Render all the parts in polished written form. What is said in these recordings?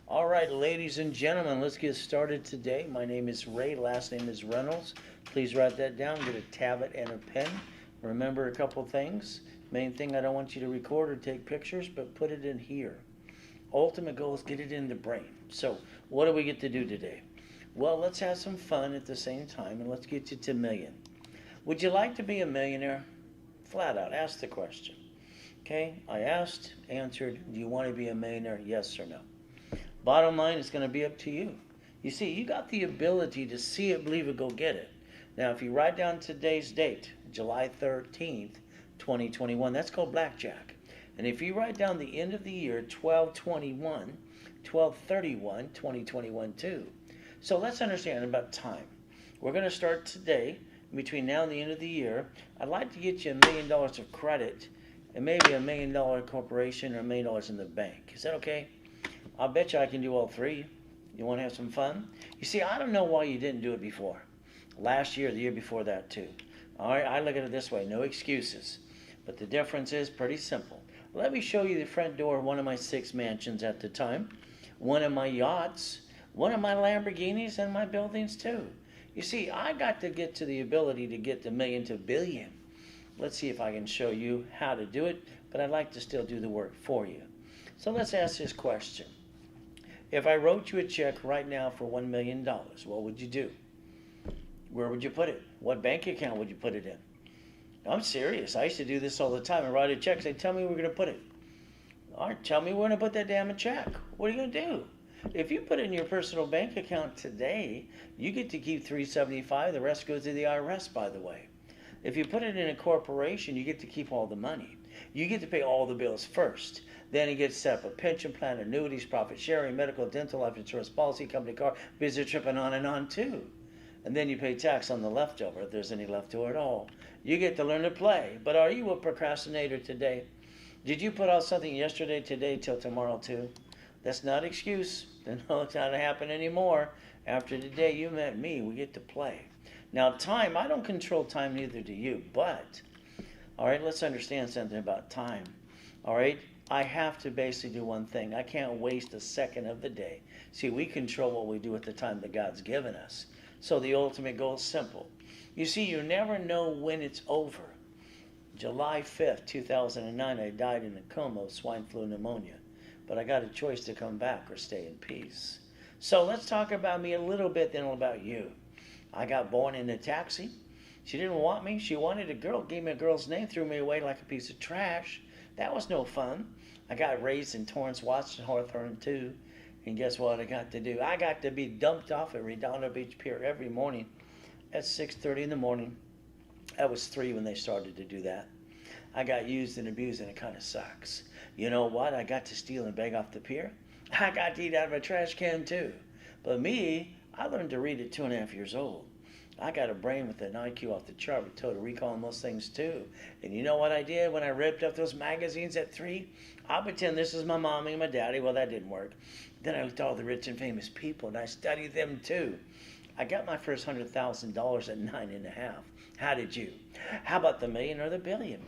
All right, ladies and gentlemen, let's get started today. My name is Ray, last name is Reynolds. Please write that down, get a tablet and a pen. Remember a couple things. Main thing, I don't want you to record or take pictures, but put it in here. Ultimate goal is get it in the brain. So, what do we get to do today? Well, let's have some fun at the same time, and let's get you to million. Would you like to be a millionaire? Flat out, ask the question. Okay, I asked, answered, do you want to be a millionaire? Yes or no? Bottom line is going to be up to you. You see, you got the ability to see it, believe it, go get it. Now, if you write down today's date, July 13th, 2021, that's called blackjack. And if you write down the end of the year, 12/21, 12/31, 2021 too. So let's understand about time. We're going to start today. Between now and the end of the year, I'd like to get you $1 million of credit and maybe $1 million corporation or $1 million in the bank. Is that okay? I'll bet you I can do all three. You want to have some fun? You see, I don't know why you didn't do it before. Last year, the year before that too. All right, I look at it this way, no excuses. But the difference is pretty simple. Let me show you the front door of one of my 6 mansions at the time, one of my yachts, one of my Lamborghinis, and my buildings too. You see, I got to get to the ability to get the million to billion. Let's see if I can show you how to do it, but I'd like to still do the work for you. So let's ask this question. If I wrote you a check right now for $1 million, what would you do? Where would you put it? What bank account would you put it in? I'm serious. I used to do this all the time. I write a check, say, tell me where we're going to put it. All right, tell me where to put that damn check. What are you going to do? If you put it in your personal bank account today, you get to keep $375. The rest goes to the IRS, by the way. If you put it in a corporation, you get to keep all the money. You get to pay all the bills first. Then it gets set up a pension plan, annuities, profit sharing, medical, dental, life insurance policy, company car, business trip, and on too. And then you pay tax on the leftover, if there's any leftover at all. You get to learn to play. But are you a procrastinator today? Did you put out something yesterday, today, till tomorrow too? That's not an excuse. No, it's not going to happen anymore. After today, you met me. We get to play. Now, time, I don't control time, neither do you. But, all right, let's understand something about time. All right, I have to basically do one thing. I can't waste a second of the day. See, we control what we do with the time that God's given us. So the ultimate goal is simple. You see, you never know when it's over. July 5th, 2009, I died in a coma of swine flu pneumonia. But I got a choice to come back or stay in peace. So let's talk about me a little bit, then about you. I got born in a taxi. She didn't want me. She wanted a girl, gave me a girl's name, threw me away like a piece of trash. That was no fun. I got raised in Torrance, Washington, Hawthorne too. And guess what I got to do? I got to be dumped off at Redondo Beach Pier every morning at 6:30 in the morning. I was 3 when they started to do that. I got used and abused, and it kind of sucks. You know what? I got to steal and beg off the pier. I got to eat out of a trash can too. But me, I learned to read at 2.5 years old. I got a brain with an IQ off the chart with total recall and most things too. And you know what I did when I ripped up those magazines at 3? I'll pretend this is my mommy and my daddy. Well, that didn't work. Then I looked at all the rich and famous people, and I studied them too. I got my first $100,000 at 9.5. How did you? How about the million or the billion?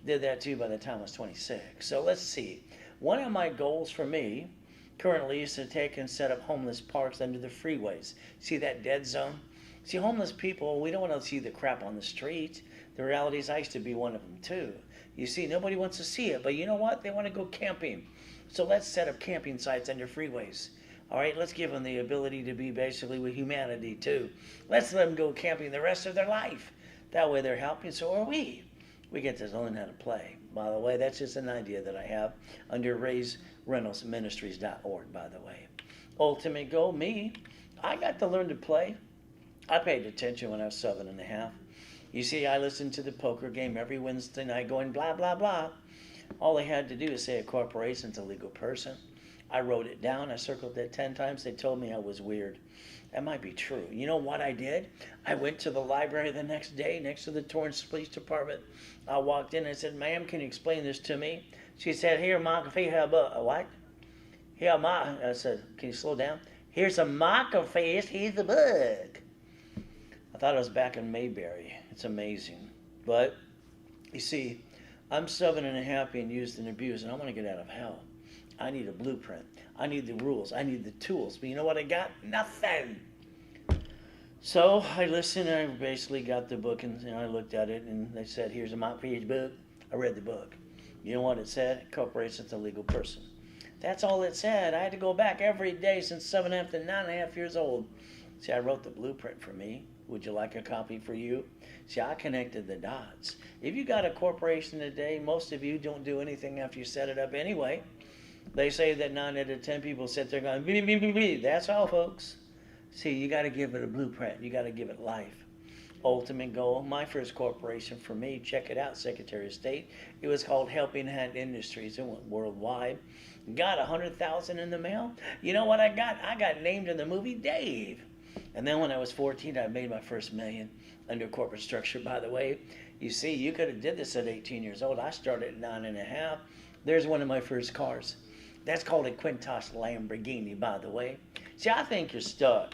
Did that too by the time I was 26. So let's see. One of my goals for me currently is to take and set up homeless parks under the freeways. See that dead zone? See, homeless people, we don't want to see the crap on the street. The reality is I used to be one of them too. You see, nobody wants to see it, but you know what? They want to go camping. So let's set up camping sites under freeways. All right, let's give them the ability to be basically with humanity too. Let's let them go camping the rest of their life. That way they're helping, so are we. We get to learn how to play. By the way, that's just an idea that I have under RaysReynoldsMinistries.org, by the way. Ultimate goal, me, I got to learn to play. I paid attention when I was 7.5. You see, I listened to the poker game every Wednesday night going blah, blah, blah. All they had to do is say a corporation's a legal person. I wrote it down. I circled it 10 times. They told me I was weird. That might be true. You know what I did? I went to the library the next day next to the Torrance Police Department. I walked in and I said, ma'am, can you explain this to me? She said, here, McAfee, have a what? Here, I said, can you slow down? Here's a McAfee. He's a bug. I thought I was back in Mayberry. It's amazing. But, you see, I'm 7.5 being used and abused, and I want to get out of hell. I need a blueprint. I need the rules. I need the tools. But you know what I got? Nothing. So I listened, and I basically got the book, and I looked at it, and they said, here's a Mont-Page book. I read the book. You know what it said? Corporation's a legal person. That's all it said. I had to go back every day since 7.5 to 9.5 years old. See, I wrote the blueprint for me. Would you like a copy for you? See, I connected the dots. If you got a corporation today, most of you don't do anything after you set it up anyway. They say that 9 out of 10 people sit there going, blee, blee, blee, blee. That's all, folks. See, you got to give it a blueprint. You got to give it life. Ultimate goal, my first corporation for me, check it out, Secretary of State. It was called Helping Hand Industries. It went worldwide. Got 100,000 in the mail. You know what I got? I got named in the movie Dave. And then when I was 14, I made my first million under corporate structure, by the way. You see, you could have did this at 18 years old. I started at 9.5. There's one of my first cars. That's called a Quintas Lamborghini, by the way. See, I think you're stuck.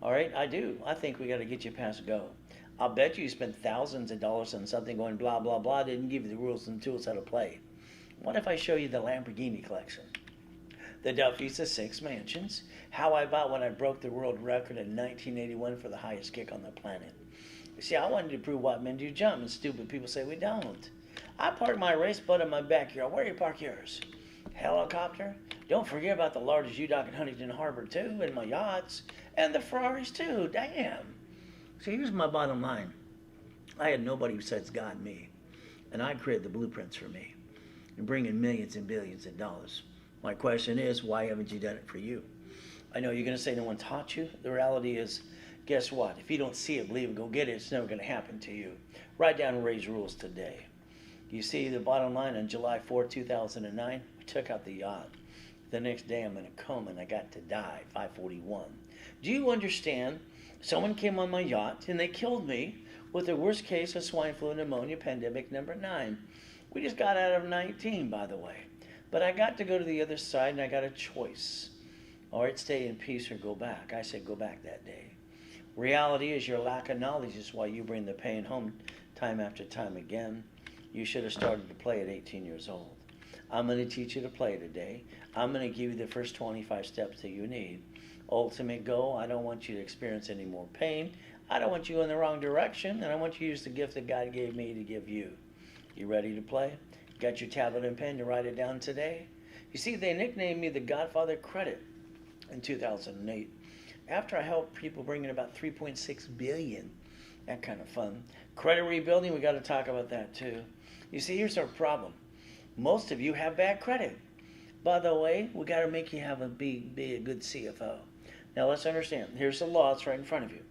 All right, I do. I think we got to get you past go. I'll bet you spent thousands of dollars on something going blah, blah, blah. Didn't give you the rules and tools how to play. What if I show you the Lamborghini collection? The Duffy's, the 6 mansions. How I bought when I broke the world record in 1981 for the highest kick on the planet. You see, I wanted to prove what men do jump, and stupid people say we don't. I park my race boat in my backyard. Where do you park yours? Helicopter? Don't forget about the largest U-Dock in Huntington Harbor, too, and my yachts. And the Ferraris, too. Damn. So here's my bottom line. I had nobody besides God and me. And I created the blueprints for me. And bring in millions and billions of dollars. My question is, why haven't you done it for you? I know you're going to say no one taught you. The reality is, guess what? If you don't see it, believe it, go get it. It's never going to happen to you. Write down Ray's rules today. You see the bottom line on July 4, 2009, we took out the yacht. The next day I'm in a coma and I got to die, 5:41. Do you understand? Someone came on my yacht and they killed me with the worst case of swine flu pneumonia pandemic number 9. We just got out of 19, by the way. But I got to go to the other side and I got a choice. All right, stay in peace or go back. I said go back that day. Reality is your lack of knowledge is why you bring the pain home time after time again. You should have started to play at 18 years old. I'm going to teach you to play today. I'm going to give you the first 25 steps that you need. Ultimate goal, I don't want you to experience any more pain. I don't want you in the wrong direction, and I want you to use the gift that God gave me to give you. You ready to play? Got your tablet and pen to write it down today? You see, they nicknamed me the Godfather Credit in 2008. After I helped people bring in about $3.6 billion. That kind of fun. Credit rebuilding, we got to talk about that too. You see, here's our problem. Most of you have bad credit. By the way, we got to make you have be a good CFO. Now let's understand. Here's the law. It's right in front of you.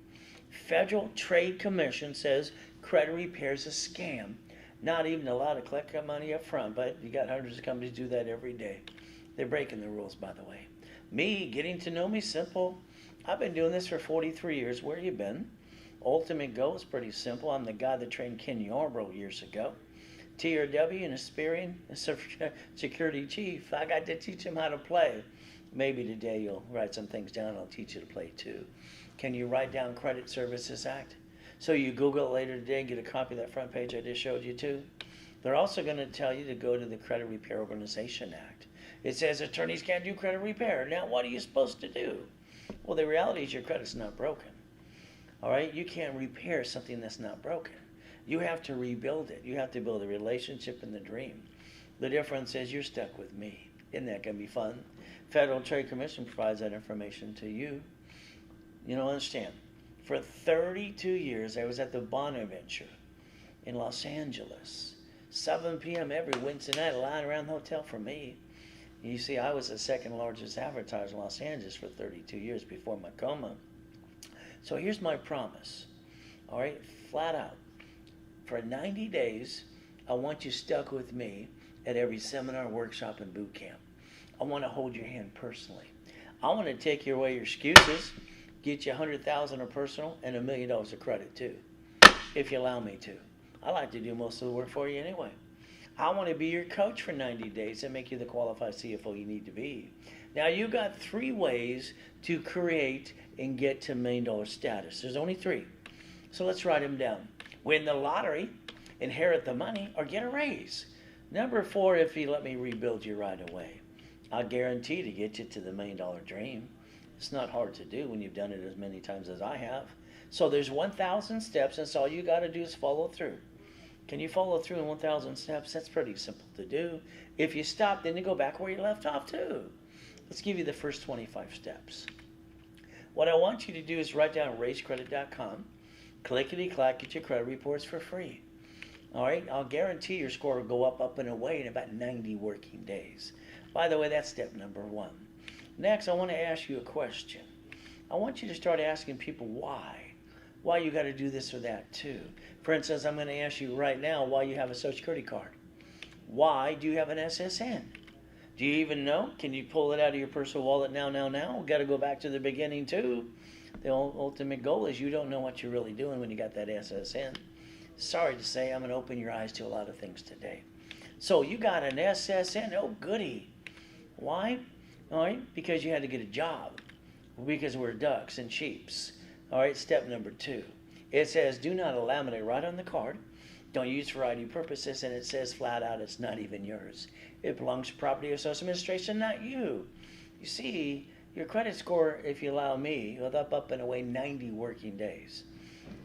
Federal Trade Commission says credit repair is a scam. Not even allowed to collect that money up front, but you got hundreds of companies do that every day. They're breaking the rules, by the way. Me, getting to know me, simple. I've been doing this for 43 years. Where you been? Ultimate goal is pretty simple. I'm the guy that trained Ken Yarbrough years ago. TRW and Aspirian security chief. I got to teach him how to play. Maybe today you'll write some things down and I'll teach you to play too. Can you write down Credit Services Act? So you Google it later today and get a copy of that front page I just showed you too. They're also going to tell you to go to the Credit Repair Organization Act. It says attorneys can't do credit repair. Now what are you supposed to do? Well, the reality is your credit's not broken. All right? You can't repair something that's not broken. You have to rebuild it. You have to build a relationship and the dream. The difference is you're stuck with me. Isn't that going to be fun? Federal Trade Commission provides that information to you. You know, understand. For 32 years, I was at the Bonaventure in Los Angeles. 7 p.m. every Wednesday night, a line around the hotel for me. You see, I was the second largest advertiser in Los Angeles for 32 years before my coma. So here's my promise. All right, flat out. For 90 days, I want you stuck with me at every seminar, workshop, and boot camp. I want to hold your hand personally. I want to take away your excuses, get you $100,000 of personal and $1 million of credit too, if you allow me to. I like to do most of the work for you anyway. I want to be your coach for 90 days and make you the qualified CFO you need to be. Now, you got 3 ways to create and get to $1 million status. There's only 3. So let's write them down. Win the lottery, inherit the money, or get a raise. Number 4, if you let me rebuild you right away. I guarantee to get you to the $1 million dream. It's not hard to do when you've done it as many times as I have. So there's 1,000 steps, and so all you got to do is follow through. Can you follow through in 1,000 steps? That's pretty simple to do. If you stop, then you go back where you left off too. Let's give you the first 25 steps. What I want you to do is write down raisecredit.com. Clickety-clack, get your credit reports for free. All right, I'll guarantee your score will go up and away in about 90 working days. By the way, that's step number 1. Next, I want to ask you a question. I want you to start asking people why you got to do this or that too. For instance, I'm going to ask you right now why you have a Social Security card. Why do you have an SSN? Do you even know? Can you pull it out of your personal wallet now? We've got to go back to the beginning too. The ultimate goal is you don't know what you're really doing when you got that SSN. Sorry to say, I'm going to open your eyes to a lot of things today. So you got an SSN, oh goody. Why? All right, because you had to get a job. Because we're ducks and sheeps. All right, step number 2. It says do not laminate right on the card. Don't use for ID purposes, and it says flat out it's not even yours. It belongs to Property or Social Administration, not you. You see, your credit score, if you allow me, will up and away 90 working days.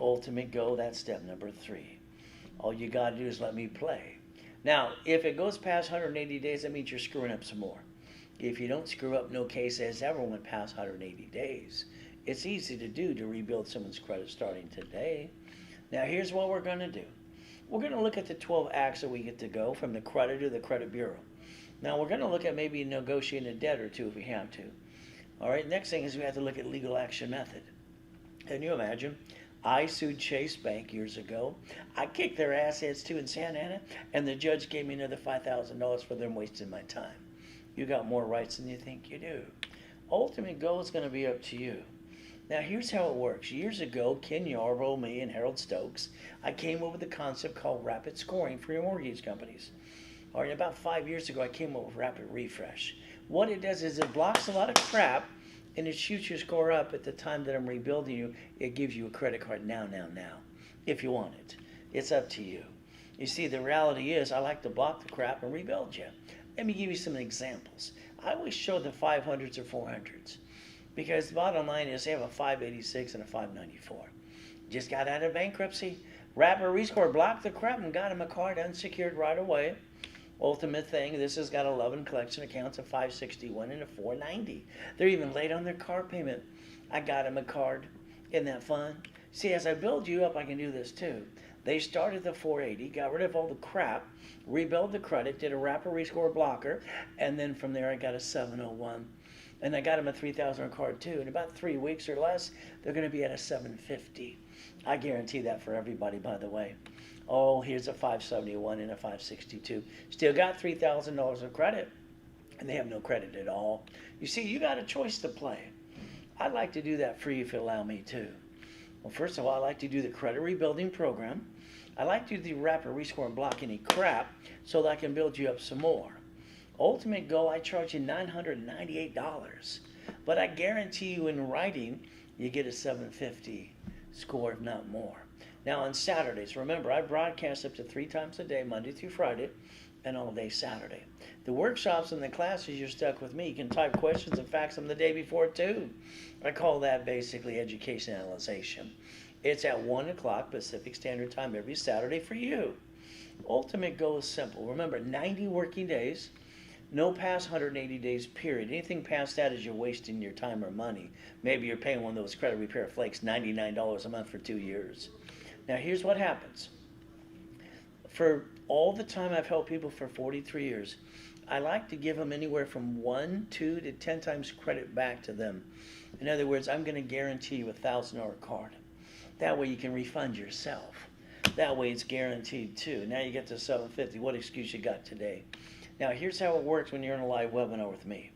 Ultimate goal, that's step number 3. All you got to do is let me play. Now, if it goes past 180 days, that means you're screwing up some more. If you don't screw up, no case has ever went past 180 days. It's easy to do to rebuild someone's credit starting today. Now, here's what we're going to do. We're going to look at the 12 acts that we get to go from the creditor to the credit bureau. Now, we're going to look at maybe negotiating a debt or two if we have to. All right, next thing is we have to look at legal action method. Can you imagine? I sued Chase Bank years ago. I kicked their assets too in Santa Ana, and the judge gave me another $5,000 for them wasting my time. You got more rights than you think you do. Ultimate goal is going to be up to you. Now, here's how it works. Years ago, Ken Yarbrough, me, and Harold Stokes, I came up with a concept called rapid scoring for your mortgage companies. All right, about 5 years ago, I came up with rapid refresh. What it does is it blocks a lot of crap, and it shoots your score up at the time that I'm rebuilding you. It gives you a credit card now, if you want it. It's up to you. You see, the reality is I like to block the crap and rebuild you. Let me give you some examples. I always show the 500s or 400s because the bottom line is they have a 586 and a 594. Just got out of bankruptcy. Rapid rescore blocked the crap and got him a card unsecured right away. Ultimate thing, this has got 11 collection accounts, a 561 and a 490. They're even late on their car payment. I got him a card. Isn't that fun? See, as I build you up, I can do this too. They started the 480, got rid of all the crap, rebuilt the credit, did a rapid rescore blocker, and then from there I got a 701. And I got them a 3,000 card too. In about 3 weeks or less, they're going to be at a 750. I guarantee that for everybody, by the way. Oh, here's a 571 and a 562. Still got $3,000 of credit, and they have no credit at all. You see, you got a choice to play. I'd like to do that for you if you allow me to. Well, first of all, I like to do the credit rebuilding program. I like to do the rapid rescore and block any crap so that I can build you up some more. Ultimate goal, I charge you $998. But I guarantee you in writing, you get a 750 score, if not more. Now on Saturdays, remember, I broadcast up to 3 times a day, Monday through Friday, and all day Saturday. The workshops and the classes, you're stuck with me. You can type questions and fax them the day before too. I call that basically education analyzation. It's at 1 o'clock Pacific Standard Time every Saturday for you. Ultimate goal is simple. Remember, 90 working days, no past 180 days, period. Anything past that is you're wasting your time or money. Maybe you're paying one of those credit repair flakes $99 a month for 2 years. Now, here's what happens. For all the time I've helped people for 43 years, I like to give them anywhere from 1, 2 to 10 times credit back to them. In other words, I'm going to guarantee you a $1,000 card. That way you can refund yourself. That way it's guaranteed too. Now you get to 750. What excuse you got today? Now here's how it works when you're in a live webinar with me.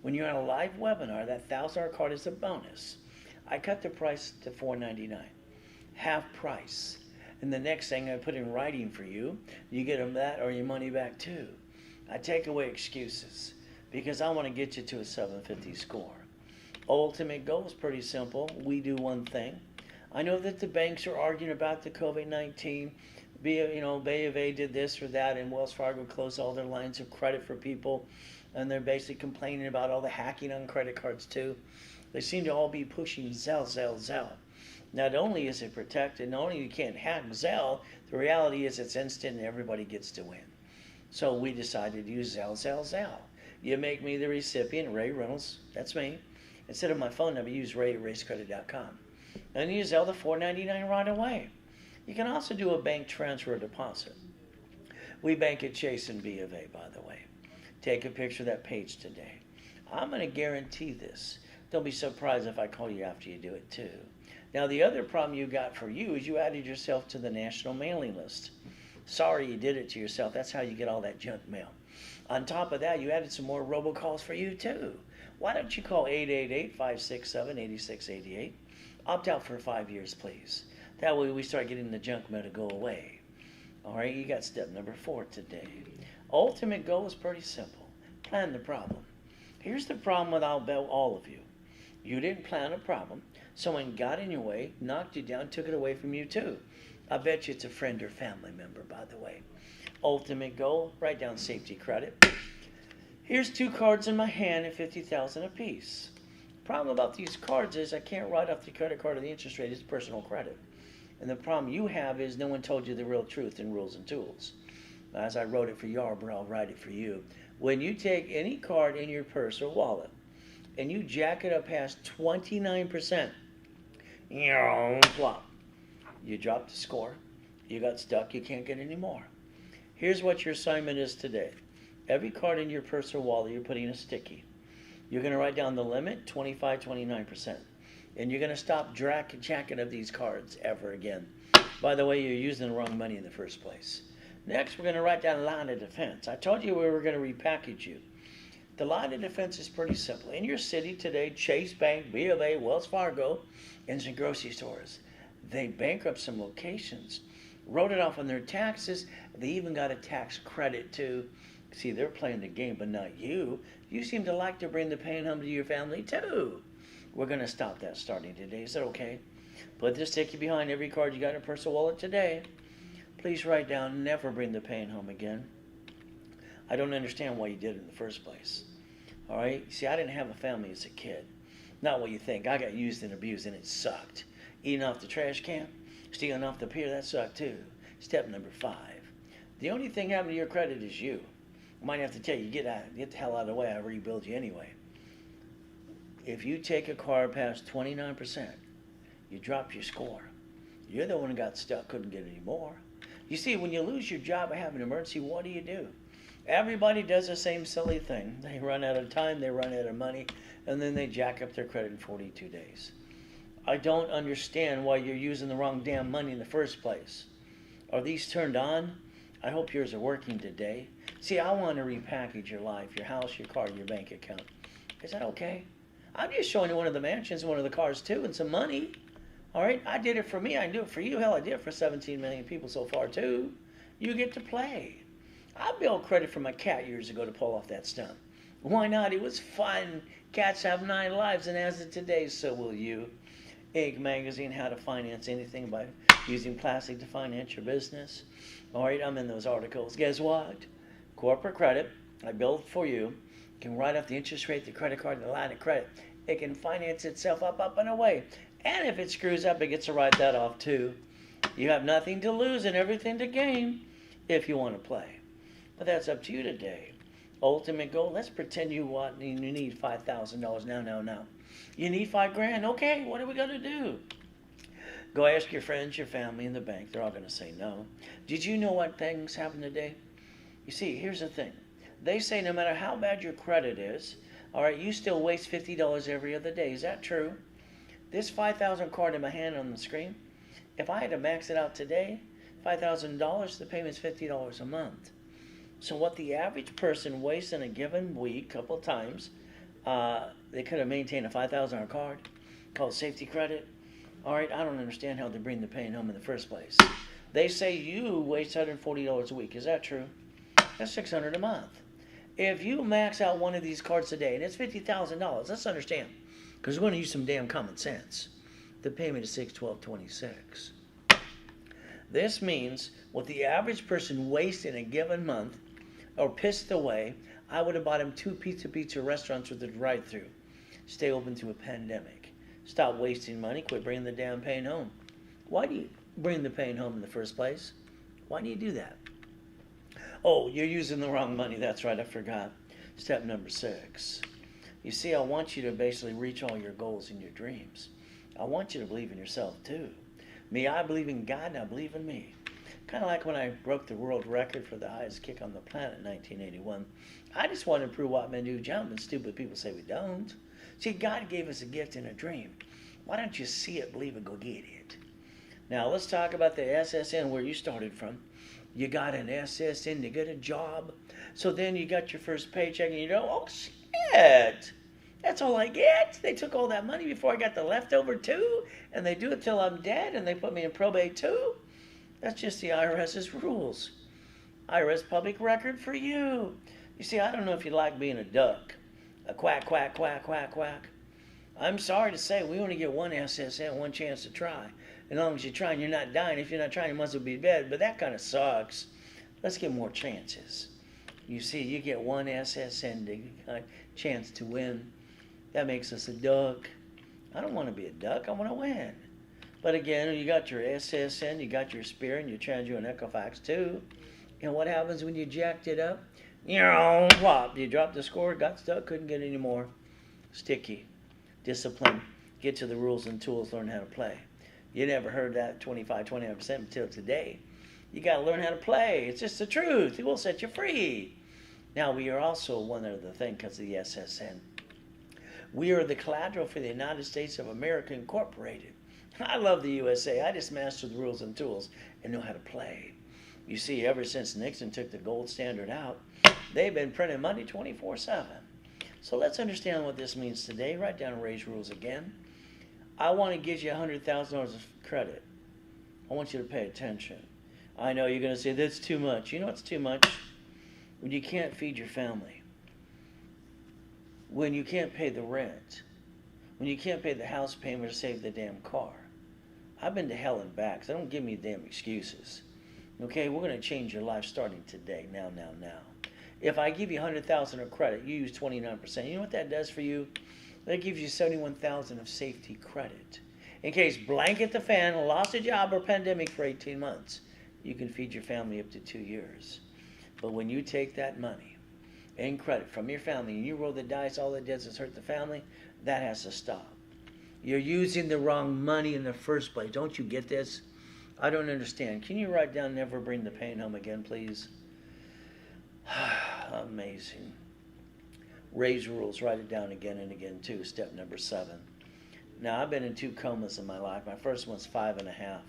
When you're on a live webinar, that $1,000 card is a bonus. I cut the price to $499, half price. And the next thing I put in writing for you, you get them that or your money back too. I take away excuses because I want to get you to a 750 score. Ultimate goal is pretty simple. We do one thing. I know that the banks are arguing about the COVID-19, Bay of A did this or that, and Wells Fargo closed all their lines of credit for people, and they're basically complaining about all the hacking on credit cards too. They seem to all be pushing Zelle, Zelle, Zelle. Not only is it protected, not only you can't hack Zelle, the reality is it's instant and everybody gets to win. So we decided to use Zelle, Zelle, Zelle. You make me the recipient, Ray Reynolds, that's me. Instead of my phone number, use ray@racecredit.com. And use Zelle the $4.99 right away. You can also do a bank transfer deposit. We bank at Chase and B of A, by the way. Take a picture of that page today. I'm going to guarantee this. Don't be surprised if I call you after you do it too. Now, the other problem you got for you is you added yourself to the national mailing list. Sorry you did it to yourself. That's how you get all that junk mail. On top of that, you added some more robocalls for you too. Why don't you call 888-567-8688? Opt out for 5 years, please. That way we start getting the junk mail to go away. All right, you got step number 4 today. Ultimate goal is pretty simple. Plan the problem. Here's the problem with all of you. You didn't plan a problem. Someone got in your way, knocked you down, took it away from you too. I bet you it's a friend or family member, by the way. Ultimate goal, write down safety credit. Here's 2 cards in my hand at $50,000 apiece. Problem about these cards is I can't write off the credit card or the interest rate. It's personal credit. And the problem you have is no one told you the real truth in rules and tools. As I wrote it for Yarborough, I'll write it for you. When you take any card in your purse or wallet and you jack it up past 29%, flop. You dropped the score. You got stuck. You can't get any more. Here's what your assignment is today. Every card in your purse or wallet, you're putting a sticky. You're going to write down the limit, 25, 29%. And you're going to stop jacking of these cards ever again. By the way, you're using the wrong money in the first place. Next, we're going to write down a line of defense. I told you we were going to repackage you. The line of defense is pretty simple. In your city today, Chase Bank, B of A, Wells Fargo, and some grocery stores. They bankrupt some locations, wrote it off on their taxes. They even got a tax credit too. See, they're playing the game, but not you. You seem to like to bring the pain home to your family too. We're going to stop that starting today. Is that okay? Put the sticky behind every card you got in your personal wallet today. Please write down, never bring the pain home again. I don't understand why you did it in the first place. All right? See, I didn't have a family as a kid. Not what you think. I got used and abused, and it sucked. Eating off the trash can, stealing off the pier, that sucked too. Step number 5. The only thing happening to your credit is you. I might have to tell you, get the hell out of the way. I rebuild you anyway. If you take a card past 29%, you drop your score. You're the one who got stuck, couldn't get any more. You see, when you lose your job or have an emergency, what do? Everybody does the same silly thing. They run out of time, they run out of money, and then they jack up their credit in 42 days. I don't understand why you're using the wrong damn money in the first place. Are these turned on? I hope yours are working today. See, I want to repackage your life, your house, your car, your bank account. Is that okay? I'm just showing you one of the mansions, one of the cars too, and some money. All right? I did it for me. I can do it for you. Hell, I did it for 17 million people so far too. You get to play. I billed credit for my cat years ago to pull off that stunt. Why not? It was fun. Cats have 9 lives, and as of today, so will you. Inc. magazine, how to finance anything by using plastic to finance your business. All right, I'm in those articles. Guess what? Corporate credit, I build for you. You can write off the interest rate, the credit card, and the line of credit. It can finance itself up, and away. And if it screws up, it gets to write that off too. You have nothing to lose and everything to gain if you want to play. But that's up to you today. Ultimate goal, let's pretend you need $5,000 now. You need $5,000, okay, what are we going to do? Go ask your friends, your family, and the bank. They're all going to say no. Did you know what things happen today? You see, here's the thing. They say no matter how bad your credit is, all right, you still waste $50 every other day. Is that true? This $5,000 card in my hand on the screen, if I had to max it out today, $5,000, the payment's $50 a month. So what the average person wastes in a given week, couple of times, they could have maintained a $5,000 card called safety credit. All right, I don't understand how they bring the pain home in the first place. They say you waste $140 a week. Is that true? That's $600 a month. If you max out one of these cards today, and it's $50,000, let's understand, because we're going to use some damn common sense. The payment is $612.26. This means what the average person wastes in a given month or pissed away, I would have bought him 2 pizza restaurants with a drive-through. Stay open through a pandemic. Stop wasting money. Quit bringing the damn pain home. Why do you bring the pain home in the first place? Why do you do that? Oh, you're using the wrong money. That's right, I forgot. Step number 6. You see, I want you to basically reach all your goals and your dreams. I want you to believe in yourself too. Me, I believe in God and I believe in me. Kind of like when I broke the world record for the highest kick on the planet in 1981. I just want to prove what men do jump, and stupid people say we don't. See, God gave us a gift and a dream. Why don't you see it, believe it, go get it? Now, let's talk about the SSN, where you started from. You got an SSN to get a job. So then you got your first paycheck and you go, oh, shit. That's all I get. They took all that money before I got the leftover too. And they do it till I'm dead and they put me in probate too. That's just the IRS's rules. IRS public record for you. You see, I don't know if you like being a duck. A quack, quack, quack, quack, quack. I'm sorry to say we only get one SSN, one chance to try. As long as you're trying, you're not dying. If you're not trying, you must be dead. But that kind of sucks. Let's get more chances. You see, you get one SSN chance to win. That makes us a duck. I don't want to be a duck. I want to win. But again, you got your SSN, you got your Spear, and your Transu and Equifax too. And what happens when you jacked it up? Plop. You dropped the score, got stuck, couldn't get any more. Sticky. Discipline. Get to the rules and tools, learn how to play. You never heard that 25-29% until today. You got to learn how to play. It's just the truth. It will set you free. Now, we are also one other thing because of the SSN. We are the collateral for the United States of America Incorporated. I love the USA. I just master the rules and tools and know how to play. You see, ever since Nixon took the gold standard out, they've been printing money 24/7. So let's understand what this means today. Write down Ray's rules again. I want to give you $100,000 of credit. I want you to pay attention. I know you're going to say, that's too much. You know what's too much? When you can't feed your family. When you can't pay the rent. When you can't pay the house payment or save the damn car. I've been to hell and back, so don't give me damn excuses. Okay, we're going to change your life starting today. Now. If I give you $100,000 of credit, you use 29%. You know what that does for you? That gives you $71,000 of safety credit. In case blanket the fan, lost a job or pandemic for 18 months, you can feed your family up to 2 years. But when you take that money and credit from your family and you roll the dice, all it does is hurt the family, that has to stop. You're using the wrong money in the first place. Don't you get this? I don't understand. Can you write down never bring the pain home again, please? Amazing. Ray's rules, write it down again and again too. Step number 7. Now, I've been in 2 comas in my life. My first one's 5.5.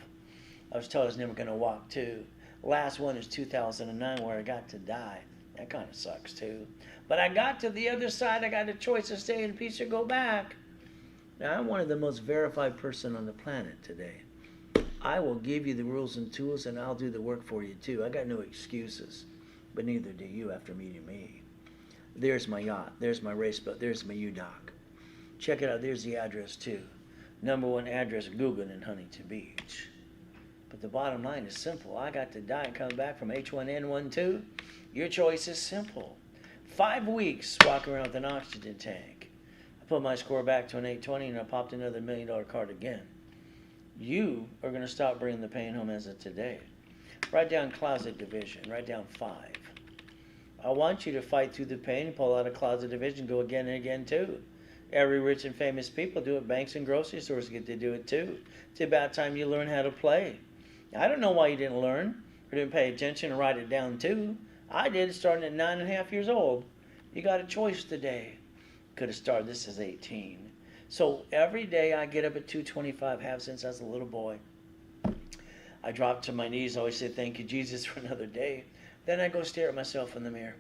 I was told I was never going to walk 2. Last one is 2009 where I got to die. That kind of sucks too. But I got to the other side. I got a choice to stay in peace or go back. Now, I'm one of the most verified person on the planet today. I will give you the rules and tools and I'll do the work for you too. I got no excuses. But neither do you after meeting me. There's my yacht. There's my race boat. There's my U-Dock. Check it out. There's the address too. #1 address, Google in Huntington Beach. But the bottom line is simple. I got to die and come back from H1N1 too. Your choice is simple. 5 weeks walking around with an oxygen tank. I put my score back to an 820 and I popped another $1 million card again. You are going to stop bringing the pain home as of today. Write down closet division. Write down 5. I want you to fight through the pain, pull out a closet division, go again and again too. Every rich and famous people do it. Banks and grocery stores get to do it too. It's about time you learn how to play. I don't know why you didn't learn or didn't pay attention and write it down too. I did, starting at 9.5 years old. You got a choice today. Could have started this as 18. So every day I get up at 2:25, have since I was a little boy. I drop to my knees, always say thank you Jesus for another day. Then I go stare at myself in the mirror.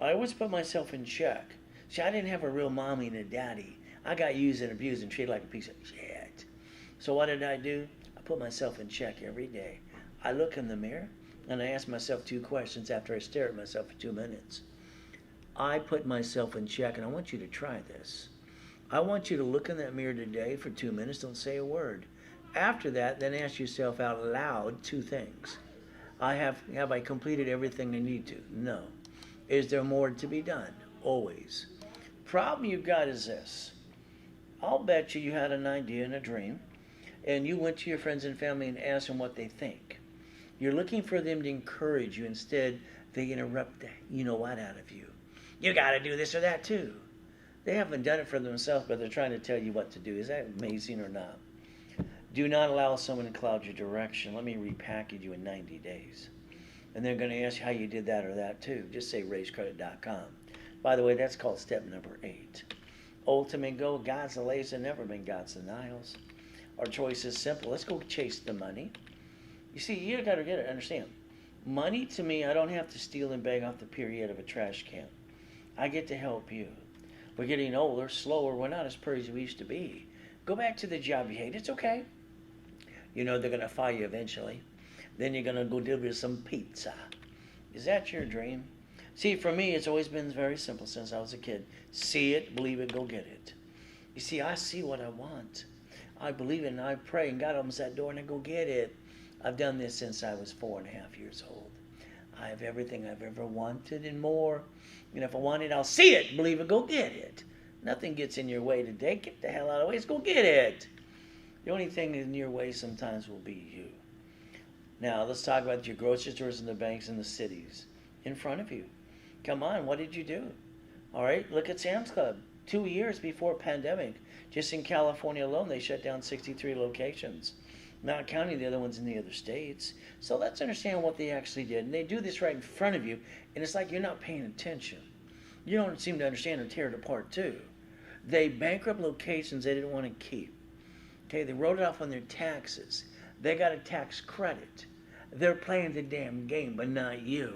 I always put myself in check. See, I didn't have a real mommy and a daddy. I got used and abused and treated like a piece of shit. So what did I do? I put myself in check every day. I look in the mirror and I ask myself 2 questions after I stare at myself for 2 minutes. I put myself in check, and I want you to try this. I want you to look in that mirror today for 2 minutes. Don't say a word. After that, then ask yourself out loud two things. Have I completed everything I need to? No. Is there more to be done? Always. Problem you've got is this. I'll bet you had an idea and a dream, and you went to your friends and family and asked them what they think. You're looking for them to encourage you. Instead, they interrupt the you know what out of you. You got to do this or that too. They haven't done it for themselves, but they're trying to tell you what to do. Is that amazing or not? Do not allow someone to cloud your direction. Let me repackage you in 90 days. And they're going to ask you how you did that or that too. Just say raisecredit.com. By the way, that's called step number 8. Ultimate goal, God's delays have never been God's denials. Our choice is simple. Let's go chase the money. You see, you got to get it. Understand. Money to me, I don't have to steal and beg off the period of a trash can. I get to help you. We're getting older, slower. We're not as pretty as we used to be. Go back to the job you hate. It's okay. You know they're going to fire you eventually. Then you're going to go deliver some pizza. Is that your dream? See, for me, it's always been very simple since I was a kid. See it, believe it, go get it. You see, I see what I want. I believe it and I pray, and God opens that door and I go get it. I've done this since I was 4.5 years old. I have everything I've ever wanted and more. And if I want it, I'll see it, believe it, go get it. Nothing gets in your way today. Get the hell out of the way. Go get it. The only thing in your way sometimes will be you. Now, let's talk about your grocery stores and the banks and the cities in front of you. Come on, what did you do? All right, look at Sam's Club. 2 years before pandemic, just in California alone, they shut down 63 locations, not counting the other ones in the other states. So let's understand what they actually did. And they do this right in front of you, and it's like you're not paying attention. You don't seem to understand or tear it apart, too. They bankrupt locations they didn't want to keep. Okay, they wrote it off on their taxes. They got a tax credit. They're playing the damn game, but not you.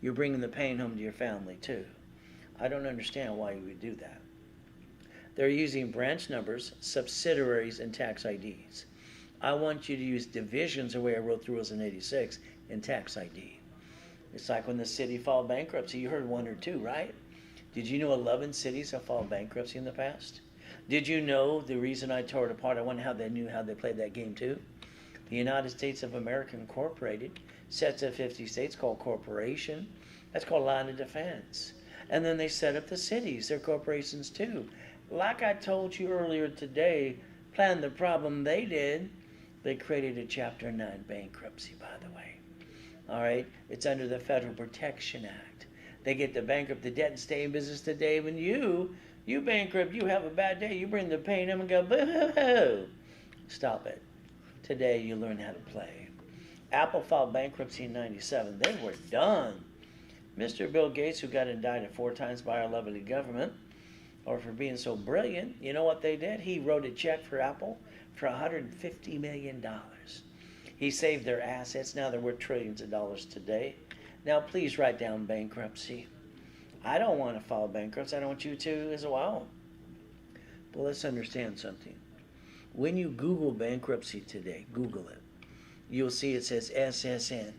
You're bringing the pain home to your family, too. I don't understand why you would do that. They're using branch numbers, subsidiaries, and tax IDs. I want you to use divisions the way I wrote the rules in 86 in tax ID. It's like when the city filed bankruptcy. You heard 1 or 2, right? Did you know 11 cities have filed bankruptcy in the past? Did you know the reason I tore it apart, I wonder how they knew how they played that game too? The United States of America Incorporated sets of 50 states called corporation. That's called line of defense. And then they set up the cities. They're corporations too. Like I told you earlier today, plan the problem they did. They created a Chapter 9 bankruptcy, by the way. All right? It's under the Federal Protection Act. They get to bankrupt the debt and stay in business today. When you bankrupt, you have a bad day, you bring the pain home and go, boo-hoo-hoo. Stop it. Today you learn how to play. Apple filed bankruptcy in 97. They were done. Mr. Bill Gates, who got indicted 4 times by our lovely government, or for being so brilliant, you know what they did? He wrote a check for Apple for $150 million. He saved their assets. Now they're worth trillions of dollars today. Now please write down bankruptcy. I don't want to file bankruptcy. I don't want you to as well. But let's understand something. When you Google bankruptcy today, Google it, you'll see it says SSN.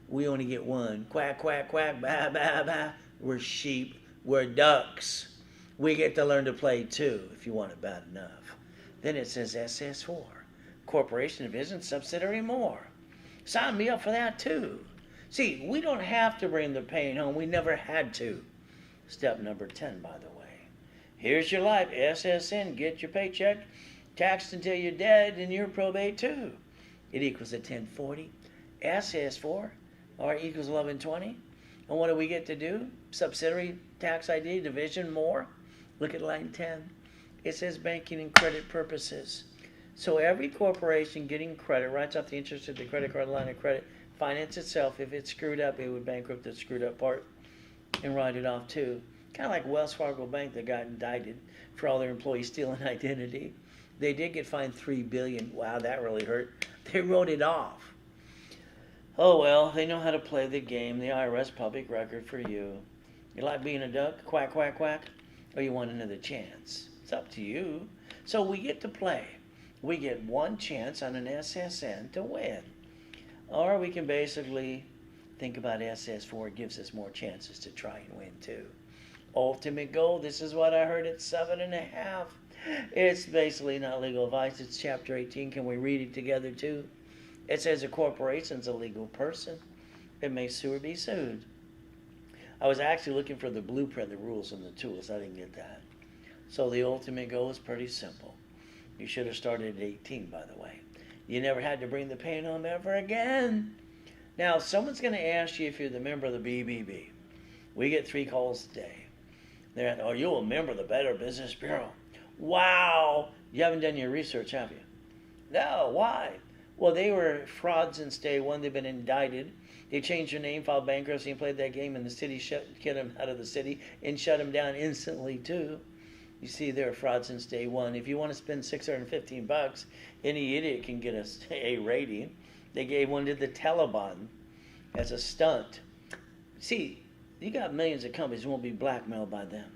We only get one. Quack, quack, quack, bah, bah, bah. We're sheep. We're ducks. We get to learn to play too, if you want it bad enough. Then it says SS4. Corporation, division, subsidiary, more. Sign me up for that too. See, we don't have to bring the pain home. We never had to. Step number 10, by the way. Here's your life. SSN, get your paycheck. Taxed until you're dead, and you're probate too. It equals a 1040. SS4, or equals 1120. And what do we get to do? Subsidiary, tax ID, division, more. Look at line 10. It says banking and credit purposes. So every corporation getting credit writes off the interest of the credit card line of credit. Finance itself, if it's screwed up, it would bankrupt the screwed up part and write it off too. Kind of like Wells Fargo Bank that got indicted for all their employees stealing identity. They did get fined $3 billion. Wow, that really hurt. They wrote it off. Oh well, they know how to play the game. The IRS public record for you. You like being a duck? Quack, quack, quack? Or you want another chance? It's up to you. So we get to play. We get one chance on an SSN to win. Or we can basically think about SS4. It gives us more chances to try and win too. Ultimate goal, this is what I heard at 7.5. It's basically not legal advice. It's chapter 18. Can we read it together too? It says a corporation's a legal person. It may sue or be sued. I was actually looking for the blueprint, the rules, and the tools. I didn't get that. So the ultimate goal is pretty simple. You should have started at 18, by the way. You never had to bring the pain home ever again. Now, someone's going to ask you if you're the member of the BBB. We get 3 calls a day. They're at, oh, you're a member of the Better Business Bureau. Wow. You haven't done your research, have you? No. Why? Well, they were frauds since day one. They've been indicted. They changed their name, filed bankruptcy, and played that game, and the city kicked them out of the city and shut them down instantly, too. You see, they're a fraud since day one. If you want to spend $615, any idiot can get a rating. They gave one to the Taliban as a stunt. See, you got millions of companies who won't be blackmailed by them.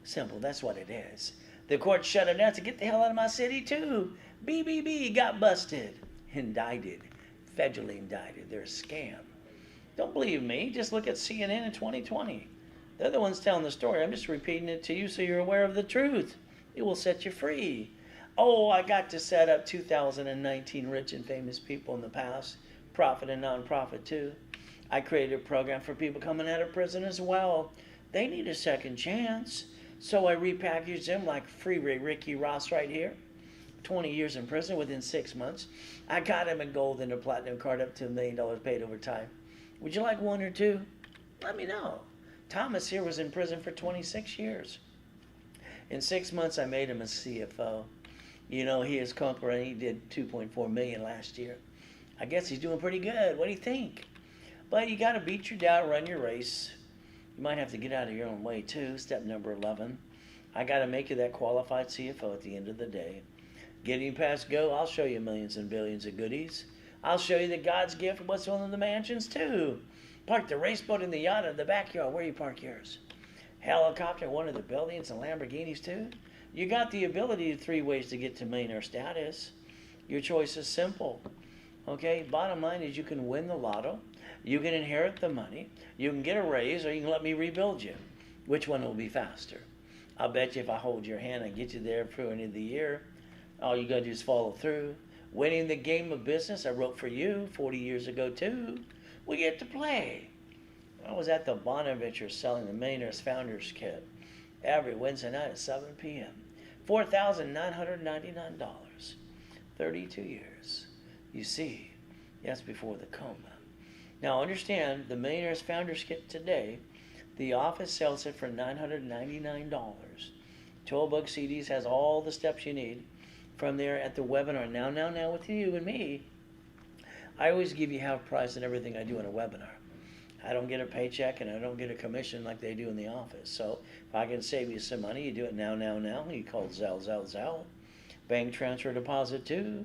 Simple, that's what it is. The court shut them down to get the hell out of my city, too. BBB got busted. Indicted. Federally indicted. They're a scam. Don't believe me. Just look at CNN in 2020. They're the ones telling the story. I'm just repeating it to you so you're aware of the truth. It will set you free. Oh, I got to set up 2019 rich and famous people in the past. Profit and non-profit too. I created a program for people coming out of prison as well. They need a second chance. So I repackaged them like Freeway Ricky Ross right here. 20 years in prison within 6 months. I got him a gold and a platinum card up to $1 million paid over time. Would you like one or two? Let me know. Thomas here was in prison for 26 years. In 6 months, I made him a CFO. You know, he is conquering. He did $2.4 million last year. I guess he's doing pretty good. What do you think? But you got to beat your doubt, run your race. You might have to get out of your own way, too. Step number 11. I got to make you that qualified CFO at the end of the day. Getting past go, I'll show you millions and billions of goodies. I'll show you that God's gift was one of the mansions, too. Park the race boat in the yacht in the backyard. Where you park yours? Helicopter, one of the buildings, and Lamborghinis, too. You got the ability, 3 ways to get to millionaire status. Your choice is simple. Okay, bottom line is you can win the lotto. You can inherit the money. You can get a raise, or you can let me rebuild you. Which one will be faster? I'll bet you if I hold your hand and get you there for the end of the year, all you got to do is follow through. Winning the game of business, I wrote for you 40 years ago, too. We get to play. I was at the Bonaventure selling the Millionaires Founders Kit every Wednesday night at 7 p.m. $4,999. 32 years. You see, that's before the coma. Now understand, the Millionaires Founders Kit today, the office sells it for $999. 12-book CDs has all the steps you need. From there at the webinar, now with you and me, I always give you half price on everything I do in a webinar. I don't get a paycheck and I don't get a commission like they do in the office. So if I can save you some money, you do it now. You call Zelle. Bank transfer deposit too.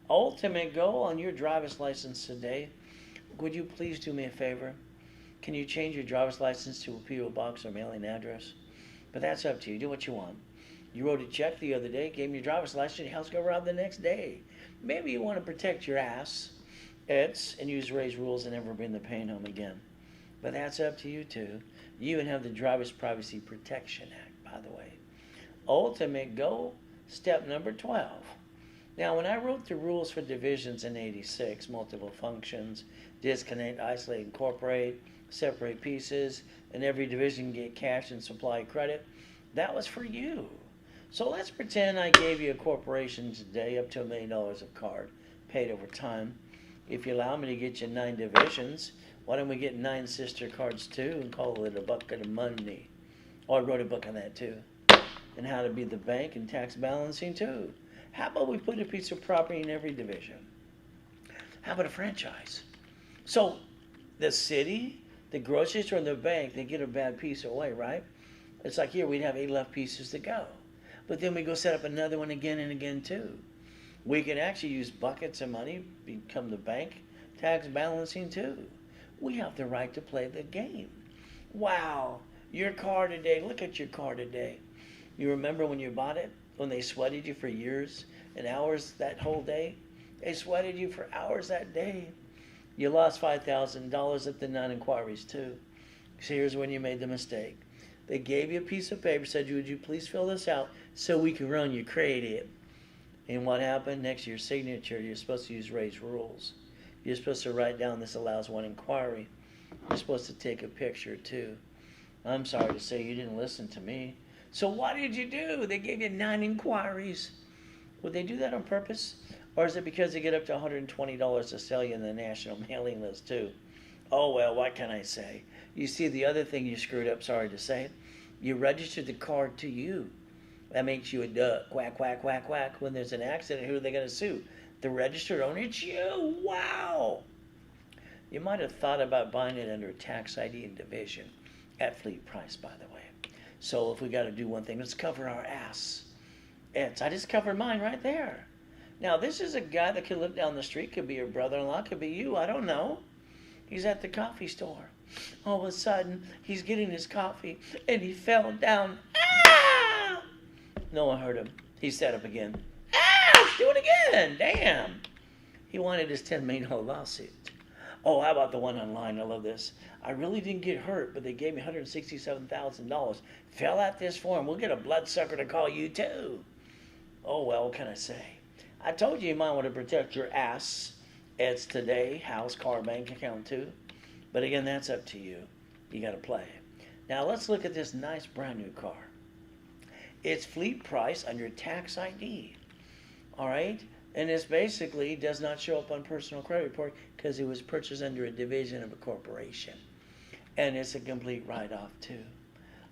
Ultimate goal on your driver's license today. Would you please do me a favor? Can you change your driver's license to a P.O. box or mailing address? But that's up to you. Do what you want. You wrote a check the other day, gave me your driver's license, your house go robbed the next day. Maybe you want to protect your ass, and use Ray's rules and never bring the pain home again. But that's up to you too. You even have the Driver's Privacy Protection Act, by the way. Ultimate goal, step number 12. Now, when I wrote the rules for divisions in 86, multiple functions, disconnect, isolate, incorporate, separate pieces, and every division get cash and supply credit, that was for you. So let's pretend I gave you a corporation today up to $1 million of card, paid over time. If you allow me to get you 9 divisions, why don't we get 9 sister cards too and call it a bucket of money? Oh, I wrote a book on that too. And how to be the bank and tax balancing too. How about we put a piece of property in every division? How about a franchise? So the city, the grocery store, and the bank, they get a bad piece away, right? It's like here, we'd have 8 left pieces to go. But then we go set up another one again and again too. We can actually use buckets of money, become the bank, tax balancing too. We have the right to play the game. Wow, your car today, look at your car today. You remember when you bought it? When they sweated you for years and hours that whole day? They sweated you for hours that day. You lost $5,000 at the non-inquiries too. So here's when you made the mistake. They gave you a piece of paper, said, would you please fill this out so we can run your credit? And what happened? Next to your signature, you're supposed to use Ray's rules. You're supposed to write down this allows one inquiry. You're supposed to take a picture too. I'm sorry to say you didn't listen to me. So what did you do? They gave you 9 inquiries. Would they do that on purpose? Or is it because they get up to $120 to sell you in the national mailing list too? Oh, well, what can I say? You see, the other thing you screwed up, sorry to say, you registered the card to you. That makes you a duck. Quack, quack, quack, quack. When there's an accident, who are they going to sue? The registered owner? It's you. Wow. You might have thought about buying it under a tax ID and division at fleet price, by the way. So if we got to do one thing, let's cover our ass. I just covered mine right there. Now, this is a guy that could live down the street. Could be your brother-in-law. Could be you. I don't know. He's at the coffee store. All of a sudden, he's getting his coffee, and he fell down. Ah! No one heard him. He sat up again. Ah! Do it again. Damn. He wanted his $10 million lawsuit. Oh, how about the one online? I love this. I really didn't get hurt, but they gave me $167,000. Fill out this form. We'll get a bloodsucker to call you, too. Oh, well, what can I say? I told you might want to protect your ass. It's today, house, car, bank account, too. But again, that's up to you. You got to play. Now, let's look at this nice brand new car. It's fleet price under tax ID. All right? And this basically does not show up on personal credit report because it was purchased under a division of a corporation. And it's a complete write-off, too.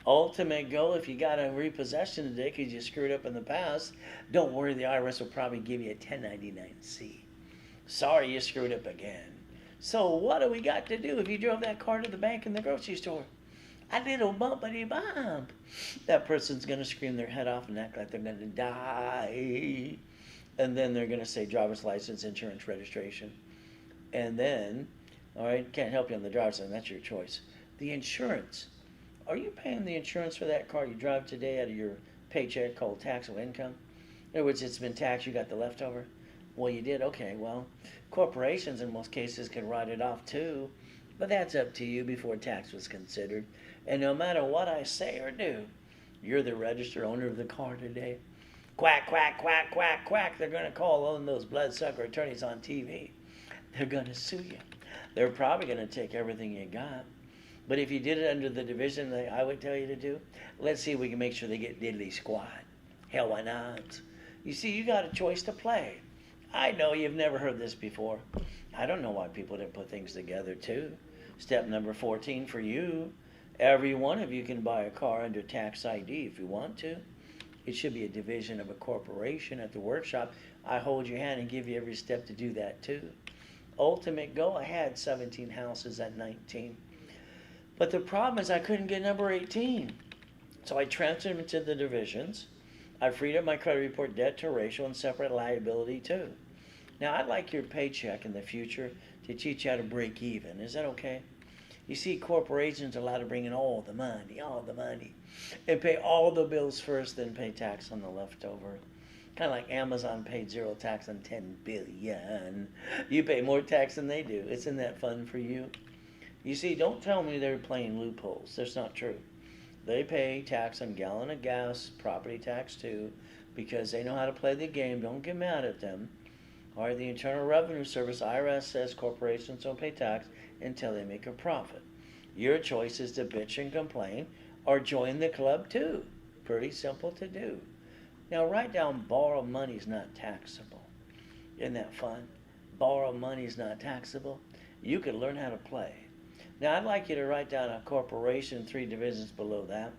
Ultimate goal, if you got a repossession today because you screwed up in the past, don't worry, the IRS will probably give you a 1099-C. Sorry, you screwed up again. So what do we got to do if you drove that car to the bank and the grocery store? A little bumpity bump. That person's going to scream their head off and act like they're going to die. And then they're going to say driver's license, insurance, registration. And then, all right, can't help you on the driver's license. That's your choice. The insurance. Are you paying the insurance for that car you drive today out of your paycheck called taxable income? In other words, it's been taxed, you got the leftover? Well, you did? Okay, well, corporations in most cases can write it off too, but that's up to you before tax was considered. And no matter what I say or do, you're the registered owner of the car today. Quack, quack, quack, quack, quack. They're going to call on those bloodsucker attorneys on TV. They're going to sue you. They're probably going to take everything you got. But if you did it under the division that I would tell you to do, let's see if we can make sure they get diddly squat. Hell, why not? You see, you got a choice to play. I know you've never heard this before. I don't know why people didn't put things together too. Step number 14 for you. Every one of you can buy a car under tax ID if you want to. It should be a division of a corporation at the workshop. I hold your hand and give you every step to do that too. Ultimate goal, I had 17 houses at 19. But the problem is I couldn't get number 18. So I transferred them into the divisions. I freed up my credit report debt to ratio and separate liability too. Now I'd like your paycheck in the future to teach you how to break even. Is that okay? You see, corporations are allowed to bring in all the money, and pay all the bills first, then pay tax on the leftover. Kind of like Amazon paid zero tax on 10 billion. You pay more tax than they do. Isn't that fun for you? You see, don't tell me they're playing loopholes. That's not true. They pay tax on gallon of gas, property tax too, because they know how to play the game. Don't get mad at them. All right, the Internal Revenue Service, IRS, says corporations don't pay tax until they make a profit. Your choice is to bitch and complain or join the club too. Pretty simple to do. Now write down borrowed money is not taxable. Isn't that fun? Borrowed money is not taxable. You could learn how to play. Now I'd like you to write down a corporation, 3 divisions below that.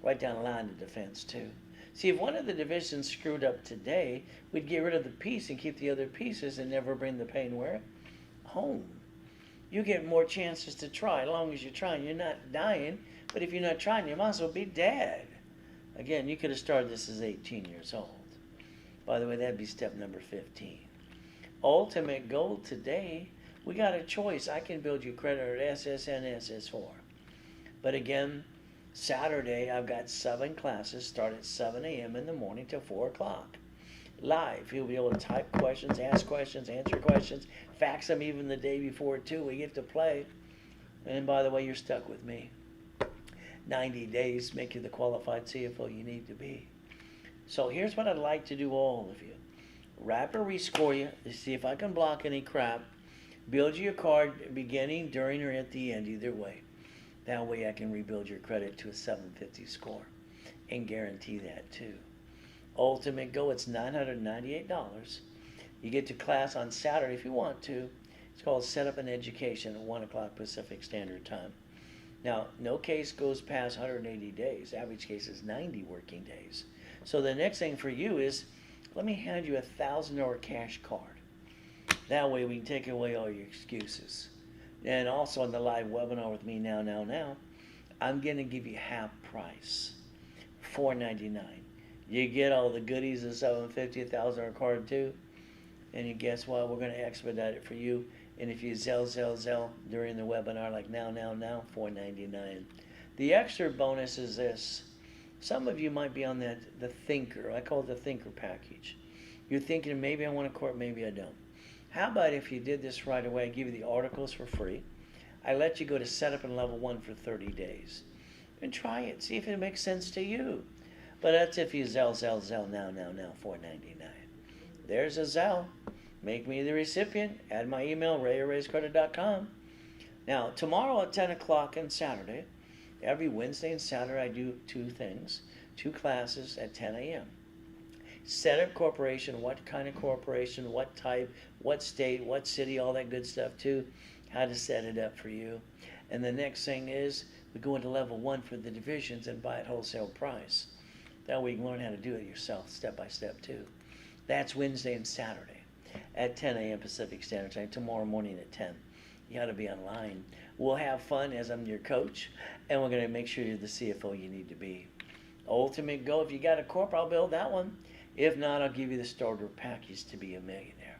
Write down a line of defense too. See, if one of the divisions screwed up today, we'd get rid of the piece and keep the other pieces and never bring the pain where? Home. You get more chances to try. As long as you're trying, you're not dying. But if you're not trying, you might as well be dead. Again, you could have started this as 18 years old. By the way, that'd be step number 15. Ultimate goal today, we got a choice. I can build you credit at SSN, SS4. But again, Saturday, I've got 7 classes, start at 7 a.m. in the morning till 4 o'clock. Live. You'll be able to type questions, ask questions, answer questions, fax them even the day before too. We get to play. And by the way, you're stuck with me. 90 days make you the qualified CFO you need to be. So here's what I'd like to do, all of you. Wrap or rescore you to see if I can block any crap. Build you a card beginning, during, or at the end, either way. That way I can rebuild your credit to a 750 score and guarantee that too. Ultimate Go, it's $998. You get to class on Saturday if you want to. It's called Setup and Education at 1 o'clock Pacific Standard Time. Now, no case goes past 180 days. Average case is 90 working days. So the next thing for you is, let me hand you a $1,000 cash card. That way we can take away all your excuses. And also on the live webinar with me now, I'm going to give you half price, $499. You get all the goodies of $750, $1,000 card too. And you guess what? We're going to expedite it for you. And if you Zell during the webinar, like now, $499. The extra bonus is this. Some of you might be on the Thinker. I call it the Thinker package. You're thinking, maybe I want a court, maybe I don't. How about if you did this right away, I give you the articles for free. I let you go to Setup in Level 1 for 30 days. And try it. See if it makes sense to you. But that's if you Zell now, $499. There's a Zell. Make me the recipient. Add my email, ray@rayscredit.com. Now, tomorrow at 10 o'clock and Saturday, every Wednesday and Saturday I do two classes at 10 a.m. Setup corporation, what kind of corporation, what type, what state, what city, all that good stuff too, how to set it up for you. And the next thing is we go into level 1 for the divisions and buy at wholesale price. That way you can learn how to do it yourself step by step too. That's Wednesday and Saturday at 10 a.m. Pacific Standard Time, tomorrow morning at 10. You ought to be online. We'll have fun as I'm your coach, and we're going to make sure you're the CFO you need to be. Ultimate Go, if you got a corp, I'll build that one. If not, I'll give you the starter package to be a millionaire.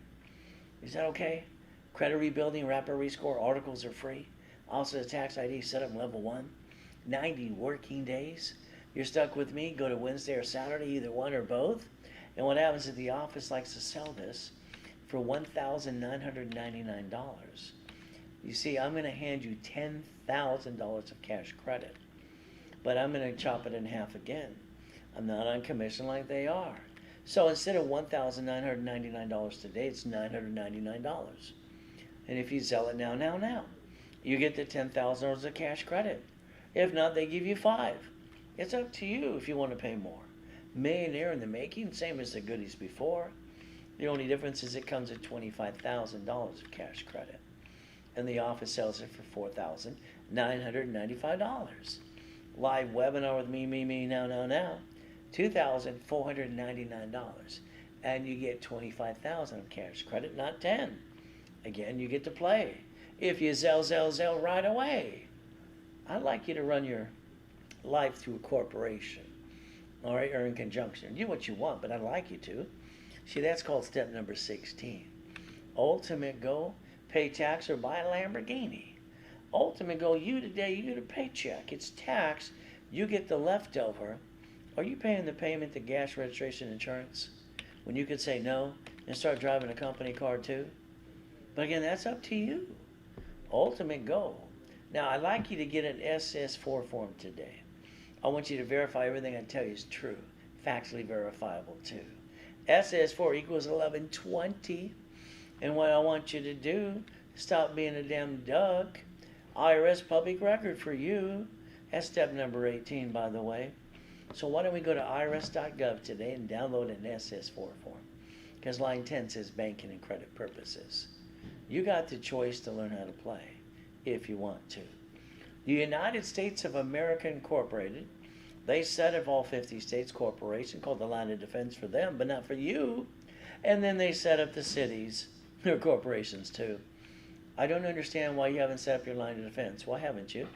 Is that okay? Credit rebuilding, wrap or rescore, articles are free. Also the tax ID Setup in Level 1. 90 working days. You're stuck with me, go to Wednesday or Saturday, either one or both. And what happens is the office likes to sell this for $1,999. You see, I'm going to hand you $10,000 of cash credit. But I'm going to chop it in half again. I'm not on commission like they are. So instead of $1,999 today, it's $999. And if you sell it now, you get the $10,000 of cash credit. If not, they give you $5,000. It's up to you if you want to pay more. Millionaire in the making, same as the goodies before. The only difference is it comes at $25,000 of cash credit. And the office sells it for $4,995. Live webinar with me, now, $2,499. And you get $25,000 of cash credit, not 10. Again, you get to play. If you Zell right away. I'd like you to run your life through a corporation. All right, or in conjunction. Do what you want, but I'd like you to. See, that's called step number 16. Ultimate Go, pay tax or buy a Lamborghini. Ultimate Go, you today, you get a paycheck. It's tax. You get the leftover. Are you paying the payment, the gas, registration, insurance? When you could say no and start driving a company car too? But again, that's up to you. Ultimate Go. Now, I'd like you to get an SS4 form today. I want you to verify everything I tell you is true. Factually verifiable too. SS4 equals 1120. And what I want you to do, stop being a damn duck. IRS public record for you. That's step number 18, by the way. So why don't we go to irs.gov today and download an SS4 form? Because line 10 says banking and credit purposes. You got the choice to learn how to play if you want to. The United States of America Incorporated, they set up all 50 states corporation called the line of defense for them, but not for you. And then they set up the cities, their corporations too. I don't understand why you haven't set up your line of defense. Why haven't you?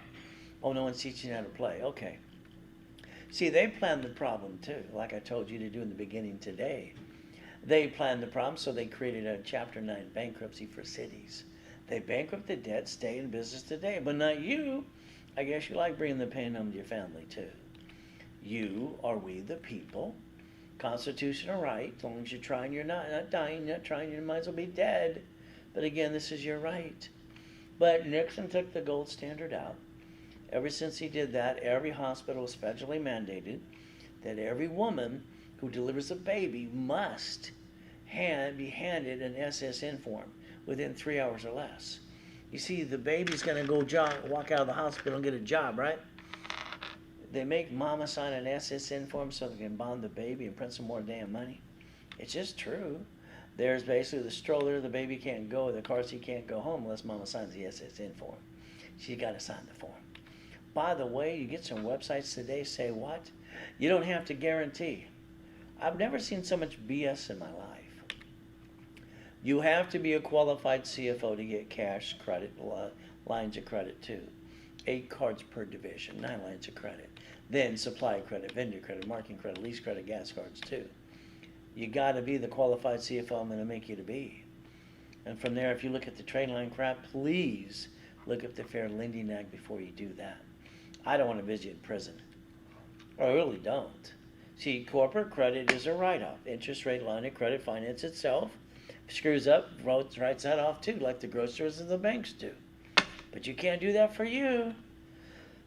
Oh, no one's teaching you how to play. Okay. See, they planned the problem too, like I told you to do in the beginning today. They planned the problem, so they created a Chapter 9 bankruptcy for cities. They bankrupt the debt, stay in business today, but not you. I guess you like bringing the pain home to your family too. You are we the people. Constitutional right. As long as you're trying, you're not dying, not trying, you might as well be dead. But again, this is your right. But Nixon took the gold standard out. Ever since he did that, every hospital is federally mandated that every woman who delivers a baby must be handed an SSN form within 3 hours or less. You see, the baby's going to go walk out of the hospital and get a job, right? They make mama sign an SSN form so they can bond the baby and print some more damn money. It's just true. There's basically the stroller, the baby can't go, the car seat can't go home unless mama signs the SSN form. She's got to sign the form. By the way, you get some websites today say what? You don't have to guarantee. I've never seen so much BS in my life. You have to be a qualified CFO to get cash credit, lines of credit too. 8 cards per division, 9 lines of credit. Then supply credit, vendor credit, marketing credit, lease credit, gas cards too. You got to be the qualified CFO I'm going to make you to be. And from there, if you look at the trade line crap, please look up the Fair Lending Act before you do that. I don't want to visit in prison. I really don't. See, corporate credit is a write-off. Interest rate line of credit finance itself screws up, writes that off too, like the grocers and the banks do. But you can't do that for you.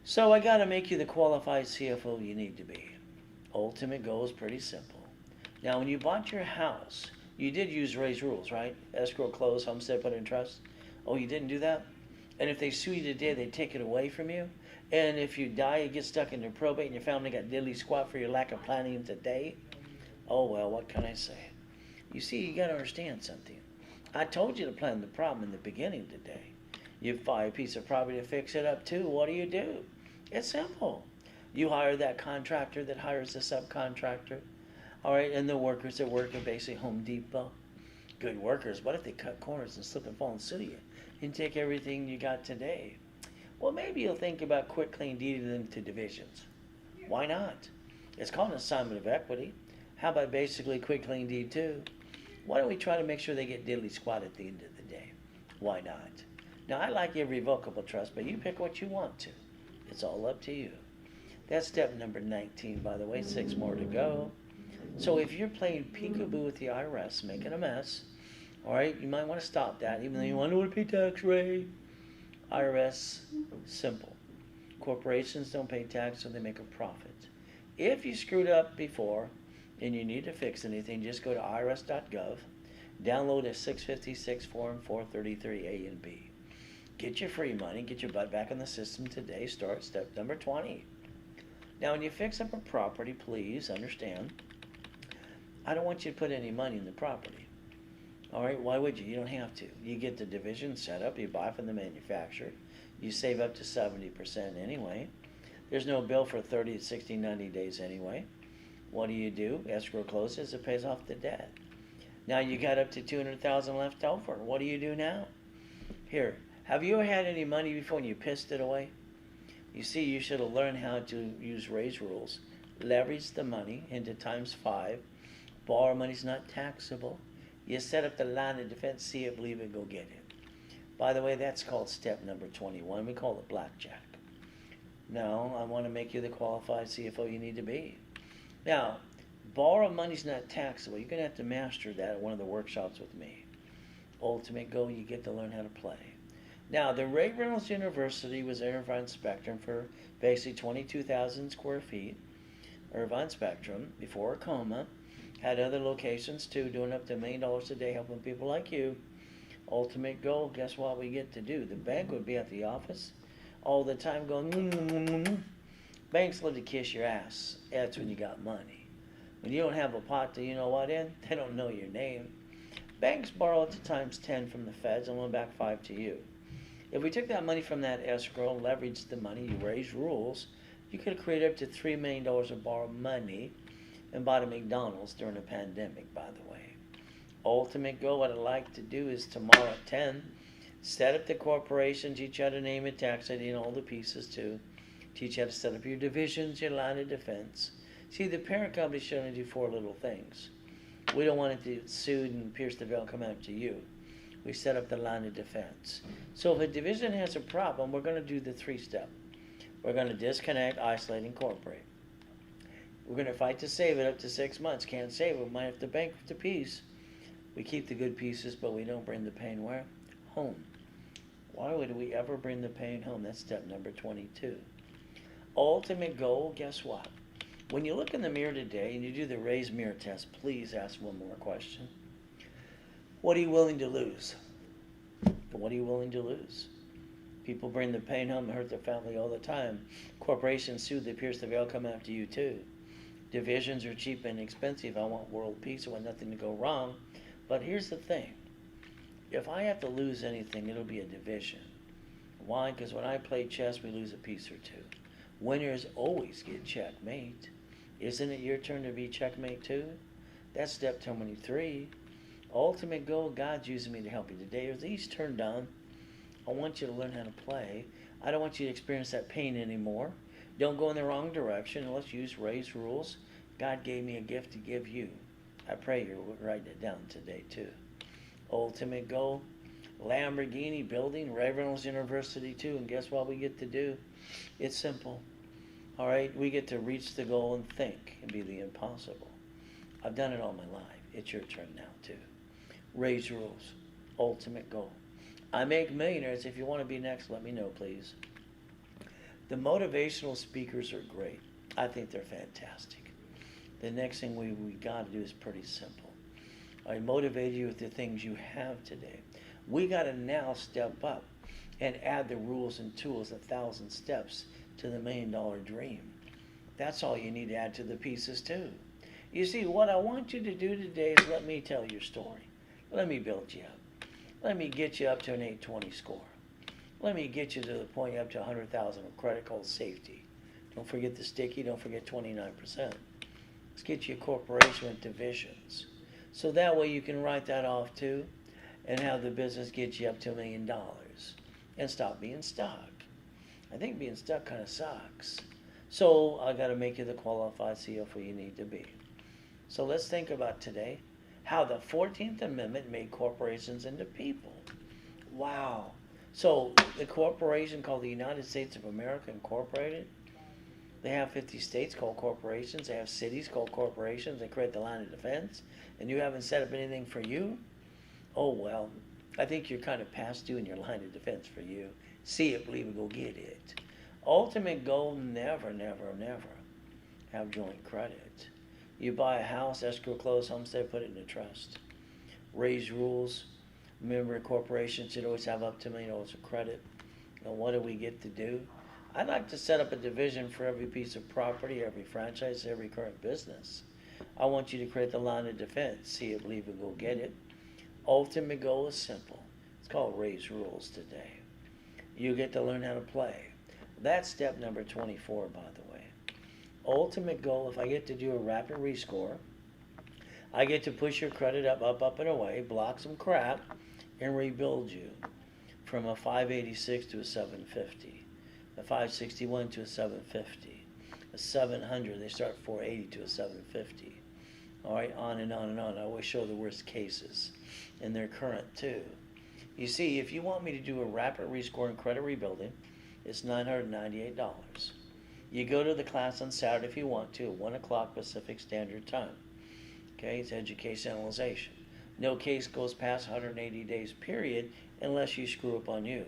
So I got to make you the qualified CFO you need to be. Ultimate goal is pretty simple. Now, when you bought your house, you did use Ray's rules, right? Escrow, close, homestead, put in trust. Oh, you didn't do that? And if they sue you today, they take it away from you. And if you die, you get stuck in your probate and your family got diddly squat for your lack of planning today. Oh, well, what can I say? You see, you got to understand something. I told you to plan the problem in the beginning today. You buy a piece of property to fix it up too. What do? It's simple. You hire that contractor that hires the subcontractor. All right, and the workers that work at basically Home Depot. Good workers. What if they cut corners and slip and fall and sue you and take everything you got today? Well, maybe you'll think about quick claim deeding them to divisions. Why not? It's called an assignment of equity. How about basically quick claim deed too? Why don't we try to make sure they get diddly squat at the end of the day? Why not? Now, I like irrevocable trust, but you pick what you want to. It's all up to you. That's step number 19, by the way. 6 more to go. So if you're playing peekaboo with the IRS, making a mess, all right, you might want to stop that, even though you want to pay tax rate. IRS, simple. Corporations don't pay tax, so they make a profit. If you screwed up before and you need to fix anything, just go to irs.gov, download a 656 Form 433A and B. Get your free money, get your butt back in the system today. Start step number 20. Now, when you fix up a property, please understand, I don't want you to put any money in the property. All right, why would you? You don't have to. You get the division set up, you buy from the manufacturer, you save up to 70% anyway. There's no bill for 30, 60, 90 days anyway. What do? Escrow closes, it pays off the debt. Now you got up to $200,000 left over. What do you do now? Here, have you ever had any money before and you pissed it away? You see, you should have learned how to use Ray's rules. Leverage the money into times 5. Borrow money's not taxable. You set up the line of defense, see it, believe it, go get it. By the way, that's called step number 21. We call it blackjack. Now, I want to make you the qualified CFO you need to be. Now, borrow money's not taxable. You're going to have to master that at one of the workshops with me. Ultimate goal, you get to learn how to play. Now, the Reynolds University was Irvine Spectrum for basically 22,000 square feet. Irvine Spectrum, before a coma. Had other locations too, doing up to $1 million a day, helping people like you. Ultimate goal, guess what we get to do? The bank would be at the office all the time going, Banks love to kiss your ass. That's when you got money. When you don't have a pot to, you know what in, they don't know your name. Banks borrow up to times 10 from the feds and loan back 5 to you. If we took that money from that escrow and leveraged the money, you raised rules, you could have created up to $3 million of borrowed money and bought a McDonald's during a pandemic, by the way. Ultimate goal, what I'd like to do is tomorrow at 10, set up the corporation, teach you how to name it, tax ID, and all the pieces too. Teach you how to set up your divisions, your line of defense. See, the parent company should only do 4 little things. We don't want it to sue and pierce the veil, come after you. We set up the line of defense. So if a division has a problem, we're going to do the 3-step. We're going to disconnect, isolate, incorporate. We're going to fight to save it up to 6 months. Can't save it. We might have to bankrupt the piece. We keep the good pieces, but we don't bring the pain where? Home. Why would we ever bring the pain home? That's step number 22. Ultimate goal, guess what? When you look in the mirror today and you do the raised mirror test, please ask one more question. What are you willing to lose? What are you willing to lose? People bring the pain home and hurt their family all the time. Corporations sue, they pierce the veil, come after you too. Divisions are cheap and expensive. I want world peace. I want nothing to go wrong. But here's the thing. If I have to lose anything, it'll be a division. Why? Because when I play chess, we lose a piece or two. Winners always get checkmate. Isn't it your turn to be checkmate too? That's step 23. Ultimate goal, God's using me to help you today. As these turn down, I want you to learn how to play. I don't want you to experience that pain anymore. Don't go in the wrong direction. Let's use Ray's rules. God gave me a gift to give you. I pray you're writing it down today too. Ultimate goal, Lamborghini building, Reynolds University too. And guess what we get to do? It's simple. All right, we get to reach the goal and think and be the impossible. I've done it all my life. It's your turn now too. Ray's rules, ultimate goal. I make millionaires. If you want to be next, let me know, please. The motivational speakers are great. I think they're fantastic. The next thing we got to do is pretty simple. I motivate you with the things you have today. We got to now step up and add the rules and tools, 1,000 steps to the $1 million dream. That's all you need to add to the pieces too. You see, what I want you to do today is let me tell your story. Let me build you up. Let me get you up to an 820 score. Let me get you to the point up to 100,000 of credit called safety. Don't forget the sticky, don't forget 29%. Let's get you a corporation with divisions. So that way you can write that off too and have the business get you up to $1 million and stop being stuck. I think being stuck kind of sucks. So I got to make you the qualified CFO you need to be. So let's think about today how the 14th Amendment made corporations into people. Wow. So the corporation called the United States of America Incorporated, they have 50 states called corporations. They have cities called corporations. They create the line of defense. And you haven't set up anything for you? Oh, well, I think you're kind of past due in your line of defense for you. See it, believe it, go get it. Ultimate goal, never, never, never have joint credit. You buy a house, escrow, close, homestead, put it in a trust. Raise rules. Remember, a corporation should always have up to $1 million of credit. And what do we get to do? I'd like to set up a division for every piece of property, every franchise, every current business. I want you to create the line of defense. See it, believe it, go get it. Ultimate goal is simple. It's called Raise Rules today. You get to learn how to play. That's step number 24, by the way. Ultimate goal, if I get to do a rapid rescore, I get to push your credit up, and away, block some crap, and rebuild you from a 586 to a 750. A 561 to a 750, a 700, they start 480 to a 750. All right, on and on and on. I always show the worst cases, and they're current too. You see, if you want me to do a rapid rescore and credit rebuilding, it's $998. You go to the class on Saturday if you want to, at 1 o'clock Pacific Standard Time. Okay, it's educationalization. No case goes past 180 days period unless you screw up on you.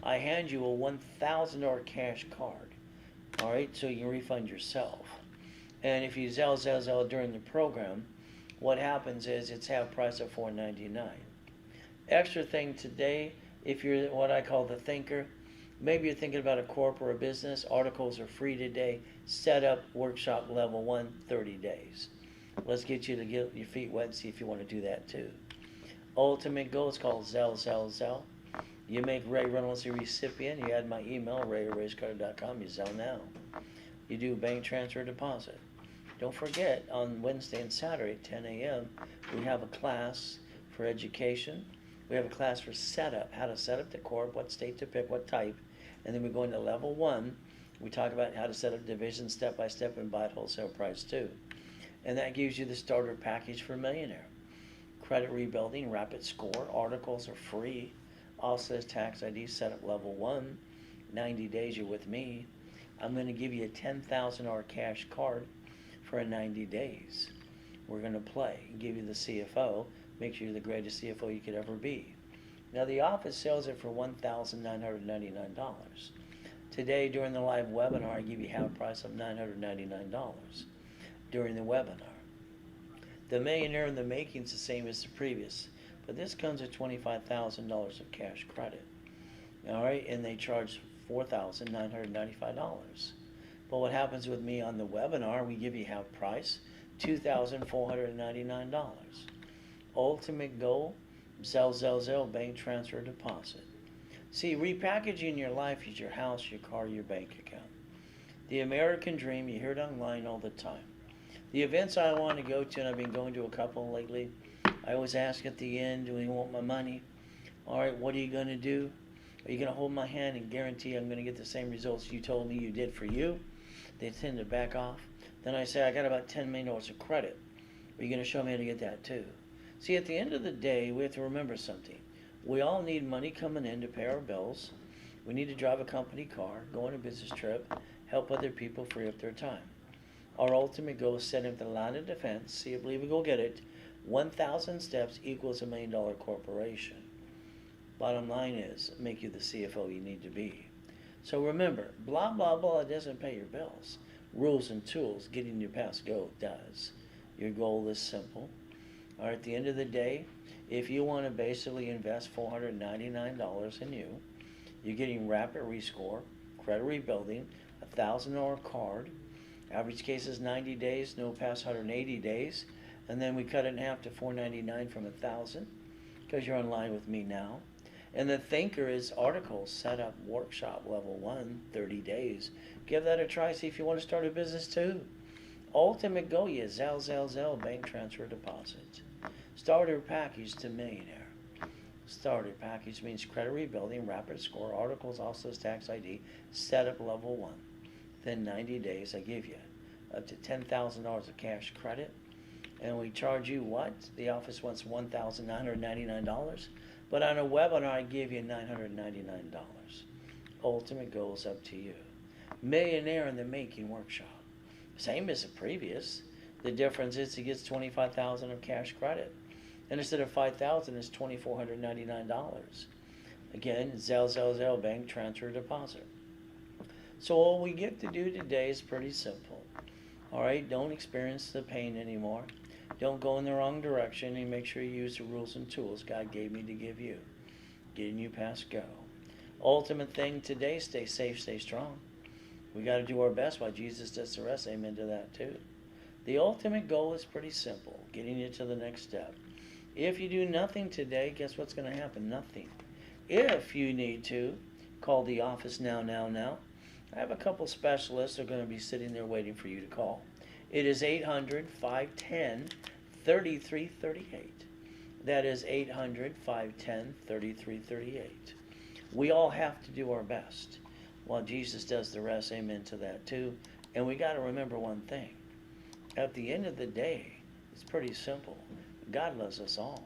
I hand you a $1,000 cash card, all right, so you can refund yourself. And if you Zelle during the program, what happens is it's half price of $4.99. Extra thing today, if you're what I call the thinker, maybe you're thinking about a corp or a business, articles are free today. Set up workshop level 1, 30 days. Let's get you to get your feet wet and see if you want to do that too. Ultimate goal is called Zelle. You make Ray Reynolds a recipient. You add my email, ray@rayscarter.com. You Zelle now. You do bank transfer deposit. Don't forget, on Wednesday and Saturday at 10 a.m., we have a class for education. We have a class for setup, how to set up the corp, what state to pick, what type. And then we go into level 1. We talk about how to set up division step by step and buy at wholesale price too. And that gives you the starter package for Millionaire. Credit rebuilding, rapid score, articles are free. Also says tax ID, set up level 1, 90 days you're with me. I'm going to give you a $10,000 cash card for a 90 days. We're going to play and give you the CFO, make sure you're the greatest CFO you could ever be. Now the office sells it for $1,999. Today during the live webinar, I give you half price of $999 during the webinar. The millionaire in the making is the same as the previous, but this comes with $25,000 of cash credit. All right, and they charge $4,995. But what happens with me on the webinar, we give you half price, $2,499. Ultimate goal, Zelle, bank transfer deposit. See, repackaging your life is your house, your car, your bank account. The American dream, you hear it online all the time. The events I want to go to, and I've been going to a couple lately, I always ask at the end, do you want my money? All right, what are you going to do? Are you going to hold my hand and guarantee I'm going to get the same results you told me you did for you? They tend to back off. Then I say, I got about $10 million of credit. Are you going to show me how to get that too? See, at the end of the day, we have to remember something. We all need money coming in to pay our bills. We need to drive a company car, go on a business trip, help other people free up their time. Our ultimate goal is setting up the line of defense, see if believe we go get it. 1,000 steps equals $1 million corporation. Bottom line is, make you the CFO you need to be. So remember, blah, blah, blah doesn't pay your bills. Rules and tools, getting you past go does. Your goal is simple. All right, at the end of the day, if you want to basically invest $499 in you, you're getting rapid rescore, credit rebuilding, $1,000 card. Average case is 90 days, no past 180 days. And then we cut it in half to $499 from $1,000 because you're in line with me now. And the thinker is articles, setup, workshop, level 1, 30 days. Give that a try, see if you want to start a business too. Ultimate goal is Zelle, bank transfer deposit. Starter package to millionaire. Starter package means credit rebuilding, rapid score, articles, also tax ID, setup level 1. Then 90 days I give you up to $10,000 of cash credit. And we charge you what? The office wants $1,999. But on a webinar, I give you $999. Ultimate goal is up to you. Millionaire in the making workshop. Same as the previous. The difference is he gets $25,000 of cash credit. And instead of $5,000, it's $2,499. Again, Zelle, bank transfer deposit. So all we get to do today is pretty simple. All right, don't experience the pain anymore. Don't go in the wrong direction, and make sure you use the rules and tools God gave me to give you. Getting you past go. Ultimate thing today, stay safe, stay strong. We got to do our best while Jesus does the rest. Amen to that too. The ultimate goal is pretty simple, getting you to the next step. If you do nothing today, guess what's going to happen? Nothing. If you need to, call the office now. I have a couple specialists that are going to be sitting there waiting for you to call. It is 800-510-3338. That is 800-510-3338. We all have to do our best while Jesus does the rest. Amen to that too. And we got to remember one thing. At the end of the day, it's pretty simple. God loves us all.